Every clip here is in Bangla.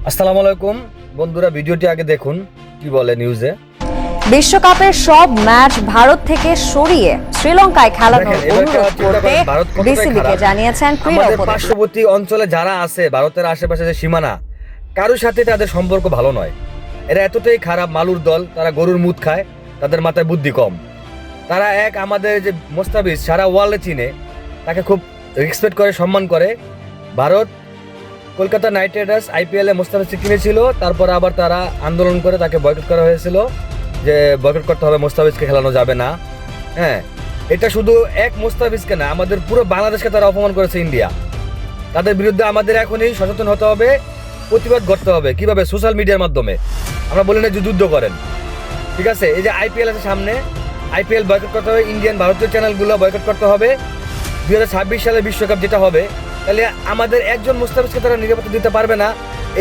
আসসালামু আলাইকুম বন্ধুরা, ভিডিওটি আগে দেখুন কি বলে নিউজে। বিশ্বকাপের সব ম্যাচ ভারত থেকে সরিয়ে শ্রীলঙ্কায় খেলানোর অনুরোধ করতে বিসিবিকে জানিয়েছেন ক্রীড়া আমাদের উপদেষ্টা। পার্শ্ববর্তী অঞ্চলে যারা আছে, ভারতের আশেপাশে যে সীমানা, কারোর সাথে তাদের সম্পর্ক ভালো নয়। এরা এতটাই খারাপ মালুর দল, তারা গরুর মুদ খায়, তাদের মাথায় বুদ্ধি কম। তারা আমাদের যে মোস্তাফিজ সারা ওয়ার্ল্ডে চিনে, তাকে খুব রেসপেক্ট করে, সম্মান করে। Bharat Kolkata night Riders IPL এ মোস্তাফিজকে কিনেছিল, তারপর আবার তারা আন্দোলন করে তাকে বয়কট করা হয়েছিল, যে বয়কট করতে হবে, মোস্তাফিজকে খেলানো যাবে না। হ্যাঁ, এটা শুধু এক মোস্তাফিজকে না, আমাদের পুরো বাংলাদেশকে তারা অপমান করেছে ইন্ডিয়া। তাদের বিরুদ্ধে আমাদের এখনই সচেতন হতে হবে, প্রতিবাদ করতে হবে। কিভাবে? সোশ্যাল মিডিয়ার মাধ্যমে। আমরা বলি না যে যুদ্ধ করেন, ঠিক আছে? এই যে IPL আছে সামনে, IPL বয়কট করতে হবে, ইন্ডিয়ান ভারতীয় চ্যানেলগুলো বয়কট করতে হবে। 2026 সালে বিশ্বকাপ যেটা হবে, তাহলে আমাদের একজন মুস্তাফিজকে তারা নিরাপত্তা দিতে পারবে না,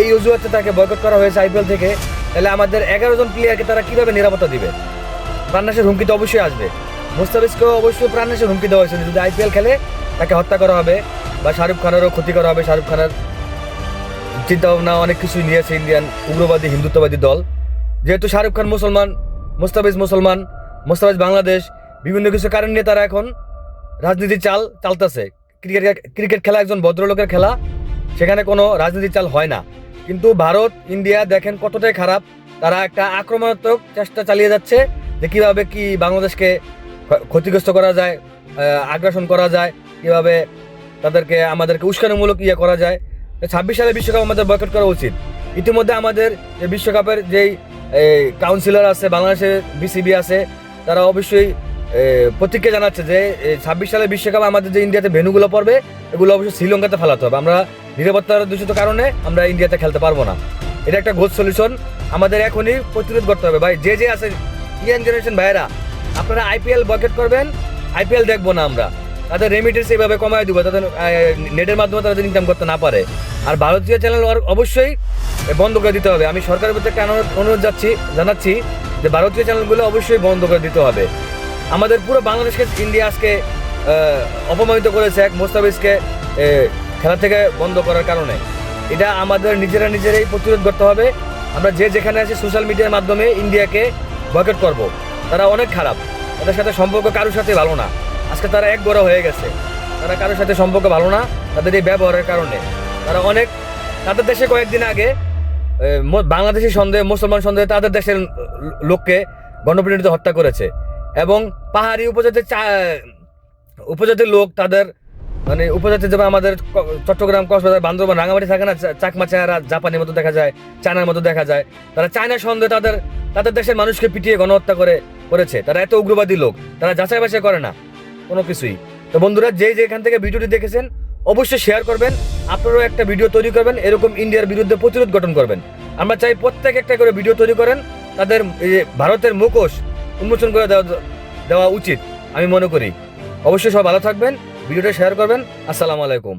এই অজুহাতে তাকে বয়কট করা হয়েছে IPL থেকে। তাহলে আমাদের 11 জন প্লেয়ারকে তারা কিভাবে নিরাপত্তা দিবে? প্রাণনাশের হুমকি তো অবশ্যই আসবে। মুস্তাফিজকেও অবশ্যই প্রাণনাশের হুমকি দেওয়া হয়েছে, যদি IPL খেলে তাকে হত্যা করা হবে বা শাহরুখ খানেরও ক্ষতি করা হবে। শাহরুখ খানের চিন্তা ভাবনা অনেক কিছুই নিয়েছে ইন্ডিয়ান উগ্রবাদী হিন্দুত্ববাদী দল। যেহেতু শাহরুখ খান মুসলমান, মুস্তাফিজ মুসলমান, মুস্তাফিজ বাংলাদেশ, বিভিন্ন কিছু কারণ নিয়ে তারা এখন রাজনীতির চাল চালতেছে। ক্রিকেট খেলা একজন ভদ্রলোকের খেলা, সেখানে কোনো রাজনীতির চাল হয় না। কিন্তু ভারত ইন্ডিয়া দেখেন কতটাই খারাপ। তারা একটা আক্রমণাত্মক চেষ্টা চালিয়ে যাচ্ছে, যে কীভাবে কি বাংলাদেশকে ক্ষতিগ্রস্ত করা যায়, আগ্রাসন করা যায়, কিভাবে আমাদেরকে উস্কানিমূলক করা যায়। 26 সালে বিশ্বকাপ আমাদের বয়কট করা উচিত। ইতিমধ্যে আমাদের যে বিশ্বকাপের যেই কাউন্সিলর আছে, বাংলাদেশের বিসিবি আছে, তারা অবশ্যই প্রতিক্রিয়া জানাচ্ছে যে 26 সালের বিশ্বকাপ আমাদের যে ইন্ডিয়াতে ভেন্যুগুলো পড়বে, এগুলো অবশ্যই শ্রীলঙ্কাতে ফেলাতে হবে। আমরা নিরাপত্তার দূষিত কারণে আমরা ইন্ডিয়াতে খেলতে পারবো না। এটা একটা গোড সলিউশন, আমাদের এখনই প্রতিরোধ করতে হবে। ভাই, যে আছে ইয়াং জেনারেশন ভাইয়েরা, আপনারা IPL বয়কট করবেন, IPL দেখবো না আমরা। তাদের রেমিটেন্স এইভাবে কমায় দিব, তাদের নেটের মাধ্যমে তাদের ইনকাম করতে না পারে। আর ভারতীয় চ্যানেল অবশ্যই বন্ধ করে দিতে হবে। আমি সরকারের প্রতি একটা অনুরোধ জানাচ্ছি যে ভারতীয় চ্যানেলগুলো অবশ্যই বন্ধ করে দিতে হবে। আমাদের পুরো বাংলাদেশকে ইন্ডিয়া আজকে অপমানিত করেছে এক মোস্তাফিজকে খেলা থেকে বন্ধ করার কারণে। এটা আমাদের নিজেরাই প্রতিরোধ করতে হবে। আমরা যে যেখানে আছি সোশ্যাল মিডিয়ার মাধ্যমে ইন্ডিয়াকে বয়কট করব। তারা অনেক খারাপ, তাদের সাথে সম্পর্ক কারোর সাথে ভালো না। আজকে তারা এক বড় হয়ে গেছে, তারা কারোর সাথে সম্পর্ক ভালো না তাদের এই ব্যবহারের কারণে। তাদের দেশে কয়েকদিন আগে বাংলাদেশি সন্দেহে, মুসলমান সন্দেহে তাদের দেশের লোককে গণপিটুনিতে হত্যা করেছে। এবং পাহাড়ি উপজাতির লোক, তাদের মানে উপজাতি, যেমন আমাদের চট্টগ্রাম, কক্সবাজার, বান্দরবান, রাঙামাটি থাকে না, চাকমা চেহারা জাপানের মতো দেখা যায়, চায়নার মতো দেখা যায়। তারা চায়না সন্দেহে তাদের দেশের মানুষকে পিটিয়ে গণহত্যা করেছে। তারা এত উগ্রবাদী লোক, তারা যাচাই বাছাই করে না কোনো কিছুই। তো বন্ধুরা, যেখান থেকে ভিডিওটি দেখেছেন অবশ্যই শেয়ার করবেন, আপনারাও একটা ভিডিও তৈরি করবেন, এরকম ইন্ডিয়ার বিরুদ্ধে প্রতিরোধ গঠন করবেন। আমরা চাই প্রত্যেক একটা করে ভিডিও তৈরি করেন, তাদের ভারতের মুখোশ উন্মোচন করে দেওয়া উচিত আমি মনে করি। অবশ্যই সব ভালো থাকবেন, ভিডিওটা শেয়ার করবেন। আসসালামু আলাইকুম।